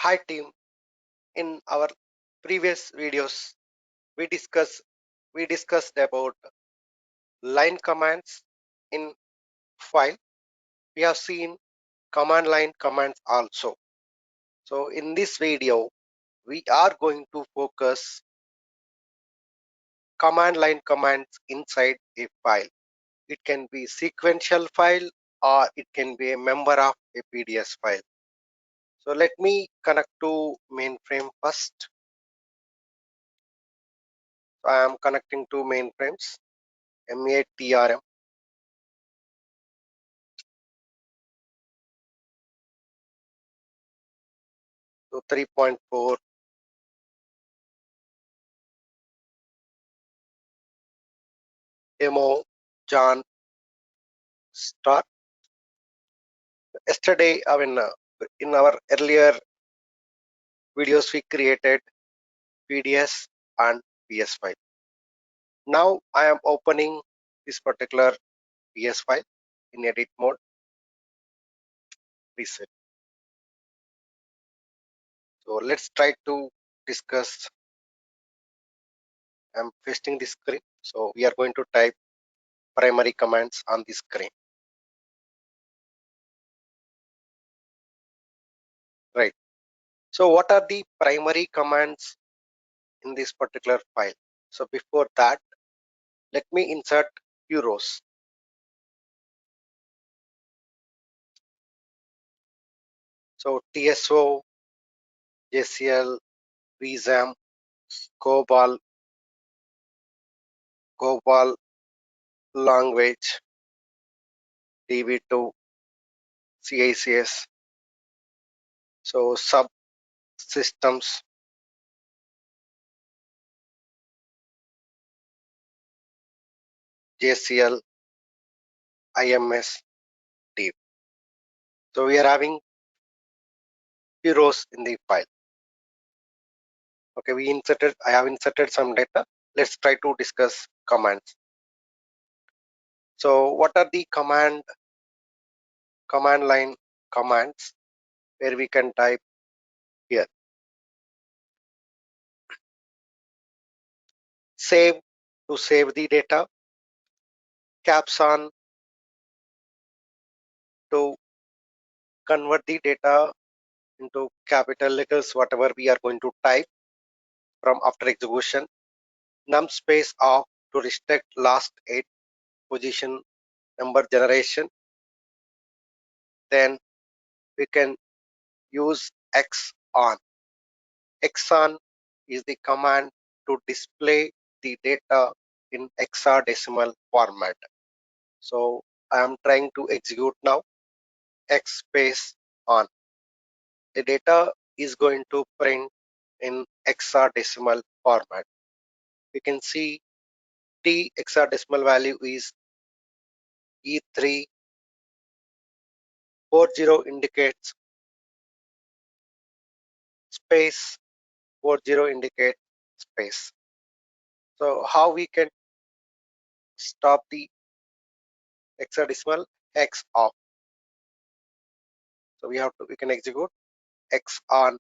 Hi team. In our previous videos, we discussed we discussed about line commands in file. We have seen command line commands also. So in this video, we are going to focus command line commands inside a file. It can be sequential file or it can be a member of a PDS file. So let me connect to mainframe first. So I am connecting to mainframes, MATRM. So 3.4 demo John start. Yesterday, in our earlier videos, we created PDS and PS file. Now I am opening this particular PS file in edit mode. Reset. So let's try to discuss. I'm pasting this screen. So we are going to type primary commands on this screen. Right. So what are the primary commands in this particular file? So before that, let me insert few rows. So TSO, JCL, VSAM, COBOL, COBOL language, DB2, CICS. So subsystems, JCL, IMS, DB. So we are having few rows in the file. Okay, I have inserted some data. Let's try to discuss commands. So what are the command line commands where we can type here? Save to save the data, caps on to convert the data into capital letters, whatever we are going to type from after execution, num space off to restrict last 8 position number generation. Then we can use X on. X on is the command to display the data in hexadecimal format. So I am trying to execute now. X space on. The data is going to print in hexadecimal format. You can see T hexadecimal value is E340 indicates space, 40 indicates space. So how we can stop the hexadecimal? X off. So we can execute X on,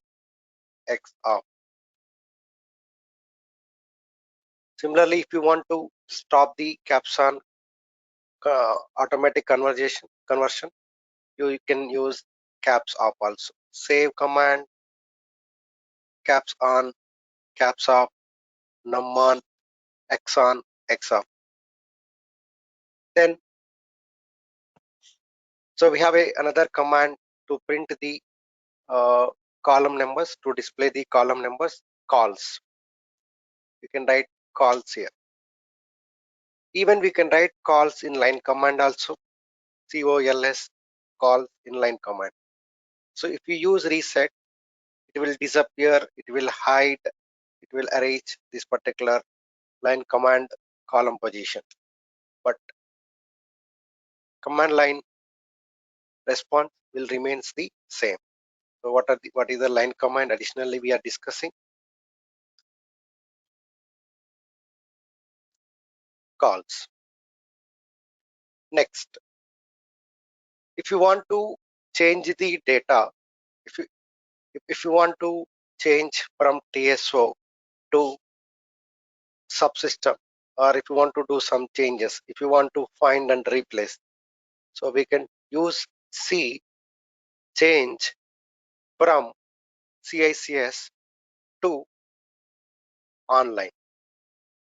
X off. Similarly, if you want to stop the caps on automatic conversion, you can use caps off also. Save command, caps on, caps off, num on, X on, X off. Then so we have another command to print the column numbers, to display the column numbers, calls. You can write calls here. Even we can write calls in line command also. COLS, calls in line command. So if you use reset, it will disappear, it will hide, it will arrange this particular line command column position. But command line response will remains the same. So what is the line command? Additionally, we are discussing calls. Next, if you want to change the data, if you If you want to change from TSO to subsystem, or if you want to do some changes, if you want to find and replace, so we can use C change from CICS to online.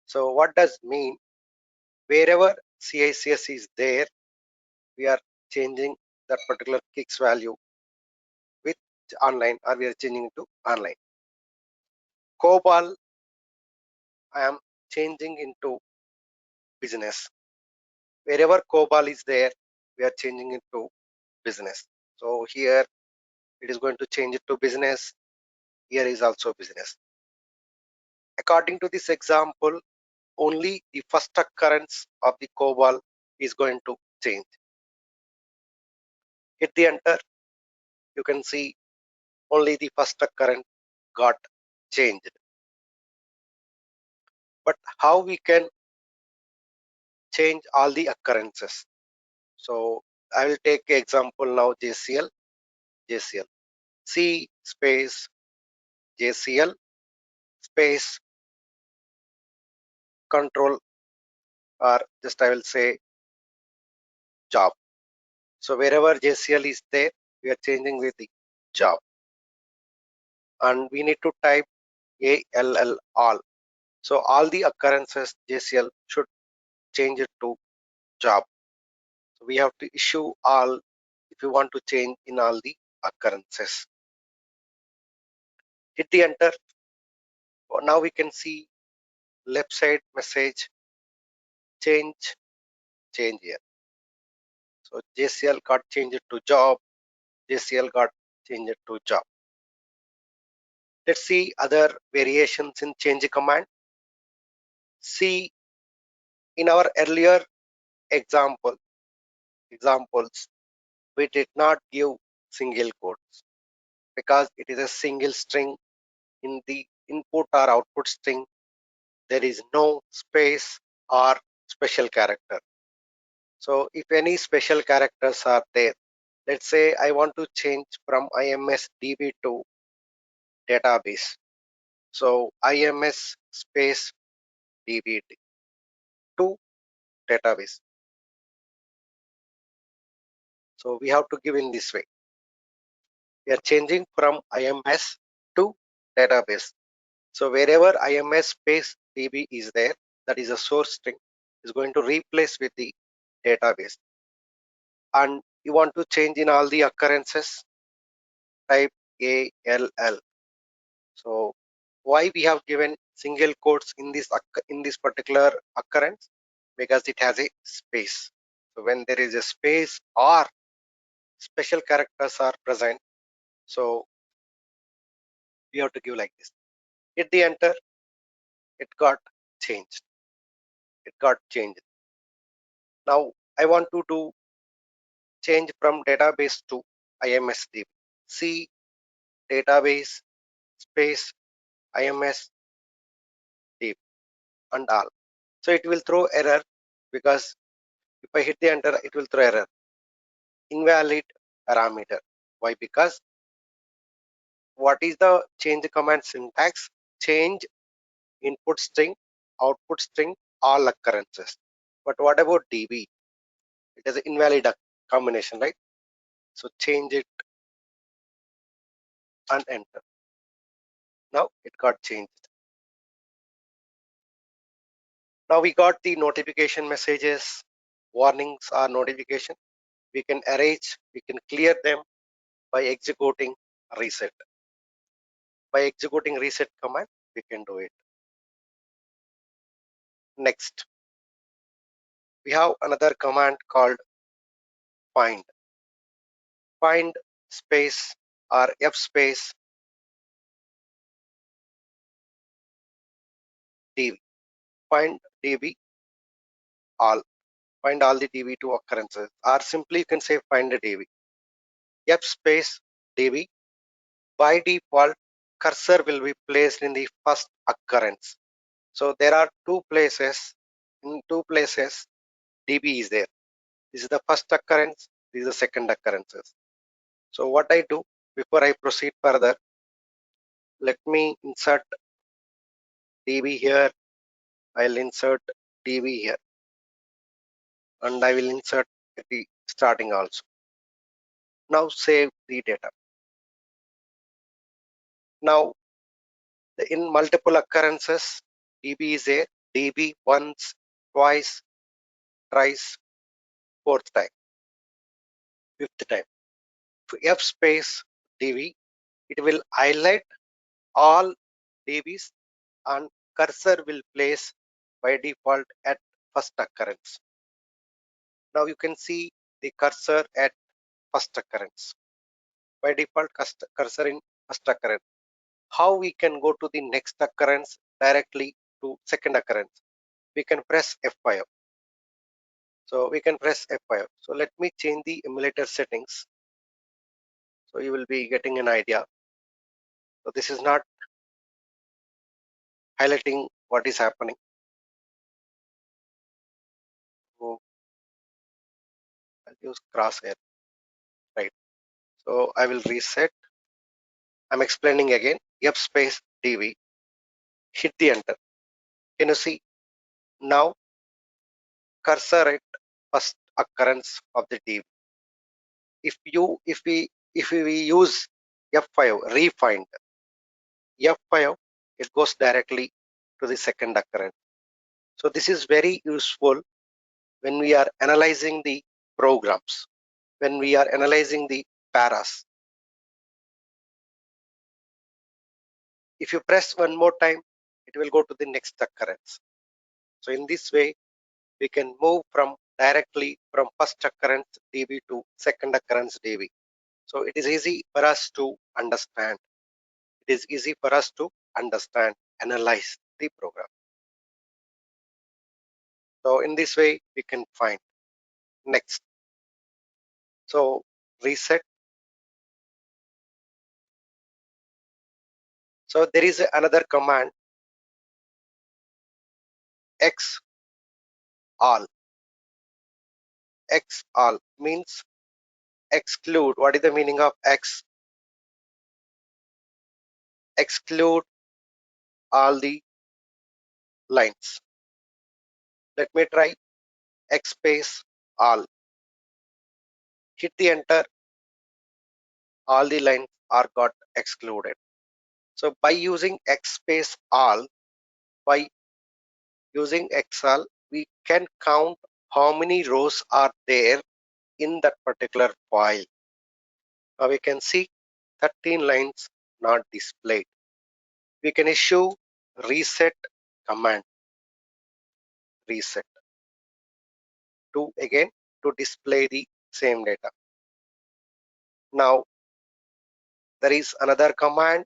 So what does mean? Wherever CICS is there, we are changing that particular kicks value with online, or we are changing to online. COBOL, I am changing into business. Wherever COBOL is there, we are changing it to business. So here it is going to change it to business. Here is also business. According to this example, only the first occurrence of the COBOL is going to change. Hit the enter. You can see only the first occurrence got changed. But how we can change all the occurrences? So I will take example now JCL. C space JCL space control, or just I will say job. So wherever JCL is there, we are changing with the job, and we need to type ALL all. So all the occurrences JCL should change it to job. So we have to issue all if you want to change in all the occurrences. Hit the enter. Now we can see left side message change here. So JCL got changed to job, JCL got changed to job. Let's see other variations in change command. See, in our earlier examples, we did not give single quotes because it is a single string. In the input or output string, there is no space or special character. So if any special characters are there, let's say I want to change from IMS DB to database. So IMS space DB to database. So we have to give in this way. We are changing from IMS to database. So wherever IMS space DB is there, that is a source string, is going to replace with the database. And you want to change in all the occurrences, type ALL. So why we have given single quotes in this particular occurrence? Because it has a space. So when there is a space or special characters are present, so we have to give like this. Hit the enter. It got changed. Now I want to do change from database to IMSDB. See database space IMSDB and all. So it will throw error, because if I hit the enter, it will throw error. Invalid parameter. Why? Because what is the change command syntax? Change input string, output string, all occurrences. But what about DB? It is an invalid combination, right? So change it and enter. Now it got changed. Now we got the notification messages, warnings or notification. We can erase, we can clear them by executing reset. By executing reset command, we can do it. Next, we have another command called find. Find space or F space DB. Find DB all. Find all the DB2 occurrences, or simply you can say find the DB. F space DB. By default, cursor will be placed in the first occurrence. So there are two places. In two places, DB is there. This is the first occurrence. This is the second occurrences. So what I do before I proceed further, Let me insert DB here. I'll insert DB here, and I will insert at the starting also. Now save the data. Now in multiple occurrences, DB is there. DB once, twice, thrice, fourth time, fifth time. F space DB, it will highlight all DBs and cursor will place by default at first occurrence. Now you can see the cursor at first occurrence. By default cursor in first occurrence. How we can go to the next occurrence directly to second occurrence? We can press F5. So we can press F5. So let me change the emulator settings. So you will be getting an idea. So this is not highlighting what is happening. So I'll use crosshair, right? So I will reset. I'm explaining again. F space DV. Hit the enter. Can you see now cursor at first occurrence of the DV? If we use F5 refind F5, it goes directly to the second occurrence. So this is very useful when we are analyzing the programs, when we are analyzing the paras. If you press one more time, it will go to the next occurrence. So in this way, we can move from directly from first occurrence DB to second occurrence DB. So it is easy for us to understand. It is easy for us to understand, analyze the program. So in this way, we can find next. So reset. So there is another command, X all. X all means exclude. What is the meaning of X? Exclude all the lines. Let me try X space all. Hit the enter. All the lines are got excluded. So by using X space all, by using X all, we can count how many rows are there in that particular file. Now we can see 13 lines not displayed. We can issue reset command, reset to again to display the same data. Now there is another command,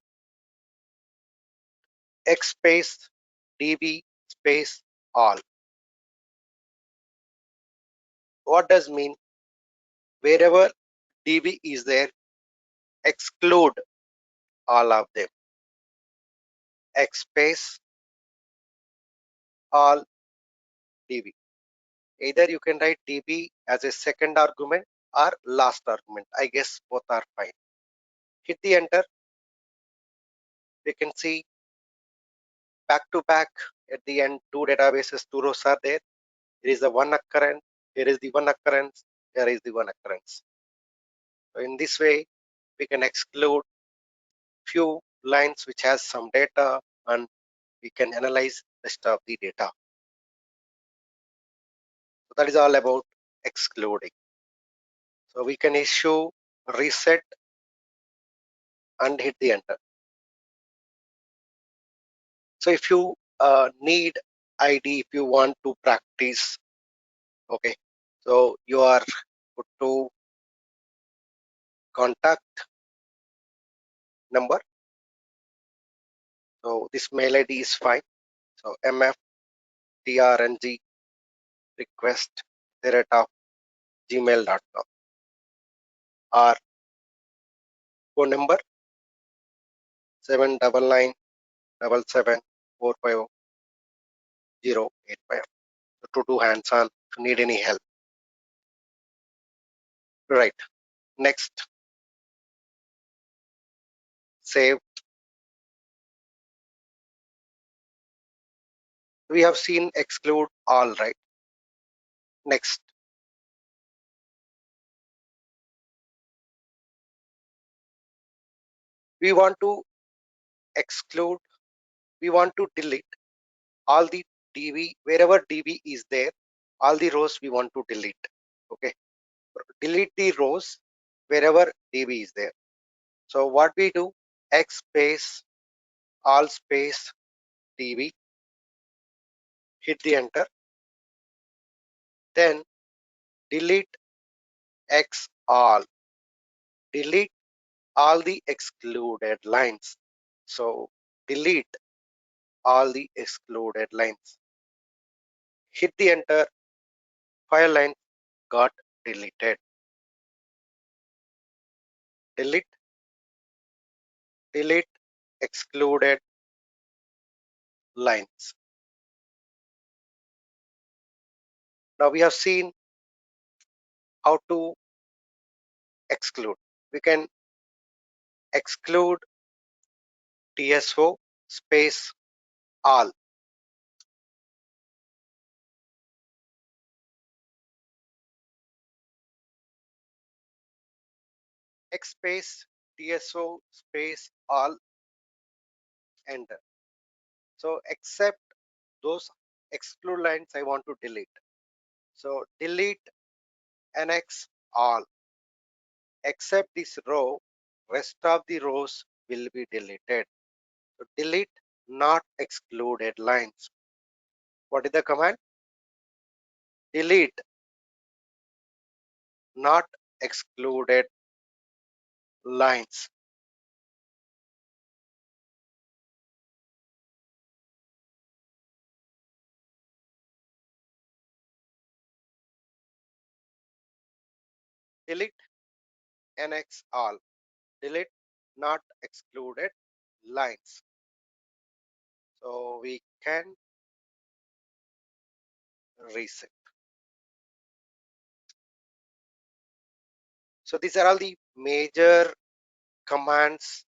X space DB space all. What does mean? Wherever DB is there, exclude all of them. X space all DB. Either you can write DB as a second argument or last argument. I guess both are fine. Hit the enter. We can see back to back at the end, two databases, two rows are there. Here is the one occurrence, here is the one occurrence, here is the one occurrence. So in this way, we can exclude few lines which has some data and we can analyze rest of the data. So that is all about excluding. So we can issue reset and hit the enter. So if you need ID, if you want to practice, okay, so you are put to contact number. So this mail ID is fine. So mftrng request @gmail.com or phone number 7997745 to do hands-on if you need any help. Right. Next, save We have seen exclude all, right? Next, we want to exclude, we want to delete all the DB, wherever DB is there, all the rows we want to delete. Okay, delete the rows wherever DB is there. So what we do, X space, all space DB, hit the enter, then delete X all, delete all the excluded lines. So delete all the excluded lines. Hit the enter, 5 lines got deleted. Delete, delete excluded lines. Now we have seen how to exclude. We can exclude TSO space all. X space TSO space all, enter. So except those exclude lines I want to delete. So delete NX all. Except this row, rest of the rows will be deleted. So delete not excluded lines. What is the command? Delete not excluded lines. Delete NX all. Delete not excluded lines. So we can reset. So these are all the major commands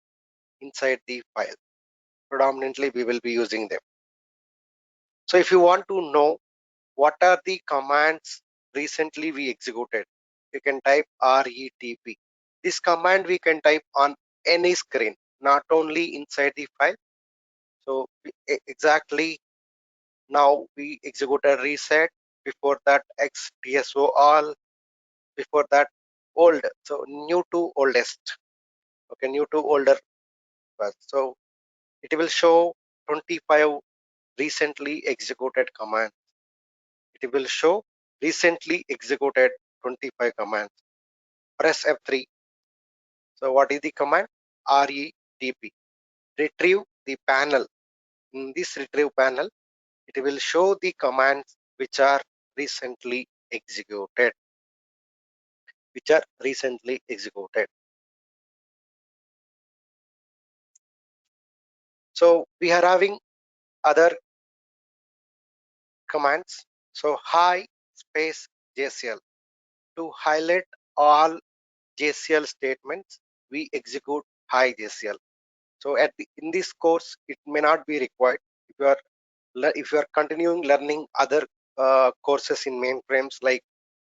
inside the file. Predominantly we will be using them. So if you want to know what are the commands recently we executed, you can type RETP. This command we can type on any screen, not only inside the file. So exactly now we executed reset, before that XTSO all, before that old, so new to oldest. Okay, new to older first. So it will show 25 recently executed commands. It will show recently executed 25 commands. Press F3. So what is the command? RETP. Retrieve the panel. In this retrieve panel, it will show the commands which are recently executed. Which are recently executed. So we are having other commands. So hi space JCL. To highlight all JCL statements, we execute hi JCL. So in this course, it may not be required. If you are continuing learning other courses in mainframes like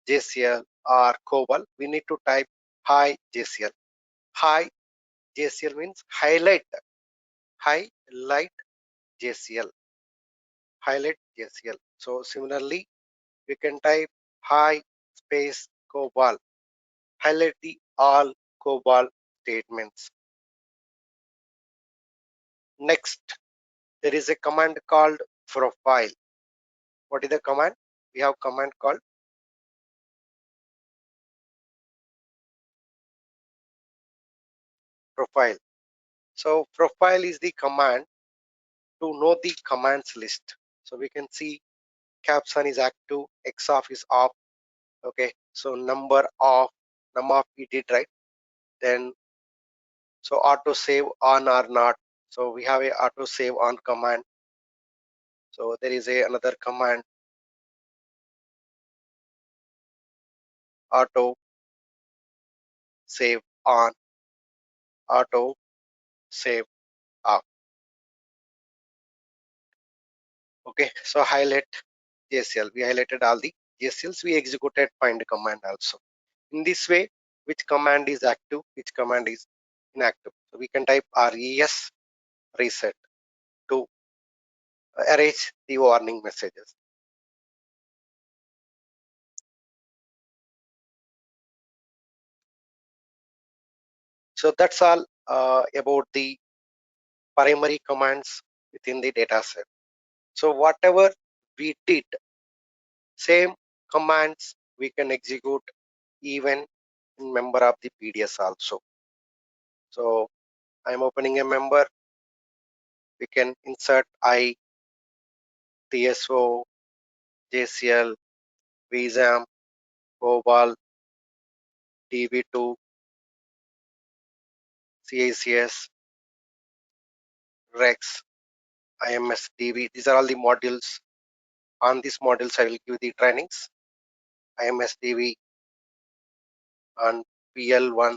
JCL or COBOL, we need to type hi JCL. Hi JCL means highlight. Highlight JCL. Highlight JCL. So similarly, we can type hi space COBOL. Highlight the all COBOL statements. Next, there is a command called profile. What is the command? We have command called profile. So profile is the command to know the commands list. So we can see caption is active, xof is off. Okay, so number of we did, right? Then so auto save on or not. So we have a auto save on command. So there is a another command, auto save on, auto save off. Okay, so highlight JCL. We highlighted all the JCLs. We executed find command also. In this way, which command is active, which command is inactive. So we can type res reset to erase the warning messages. So that's all about the primary commands within the data set. So whatever we did, same commands we can execute even in member of the PDS also. So I'm opening a member. We can insert I, TSO, JCL, VSAM, COBOL, DB2, CACS, REX, IMSDB. These are all the modules. On these modules, I will give the trainings. IMSDB and PL1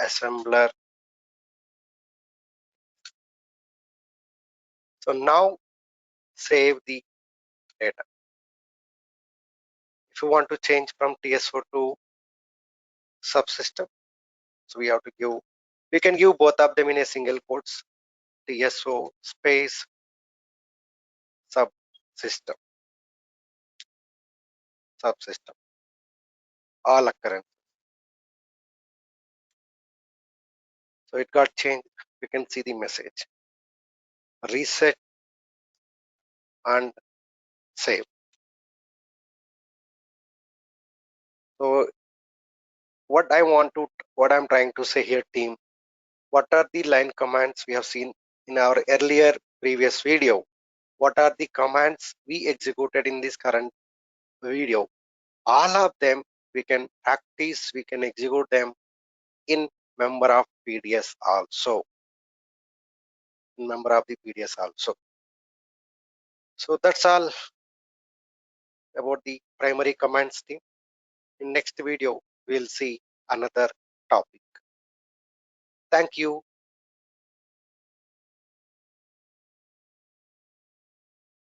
assembler. So now save the data. If you want to change from TSO to subsystem, so we have to give, we can give both of them in a single quotes, TSO space subsystem, subsystem, all occurrence. So it got changed. We can see the message. Reset and save. So what I'm trying to say here, team, what are the line commands we have seen in our earlier previous video? What are the commands we executed in this current video? All of them we can practice, we can execute them in member of PDS also. In member of the PDS also. So that's all about the primary commands, team. In next video, we'll see another topic. Thank you.